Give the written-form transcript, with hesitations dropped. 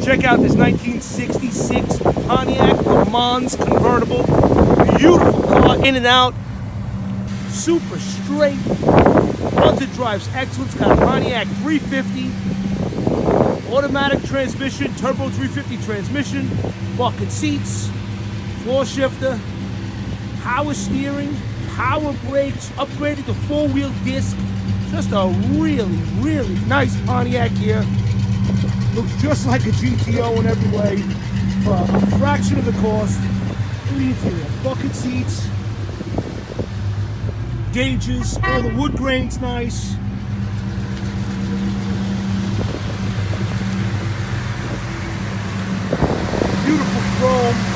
Check out this 1966 Pontiac Lemans convertible. Beautiful car, in and out. Super straight. Once it drives excellent. It's got a Pontiac 350. Automatic transmission, turbo 350 transmission. Bucket seats. Floor shifter. Power steering. Power brakes. Upgraded to 4-wheel disc. Just a really, really nice Pontiac here. Looks just like a GTO in every way for a fraction of the cost. Look at the interior. Bucket seats, gauges, all the wood grain's nice. Beautiful chrome.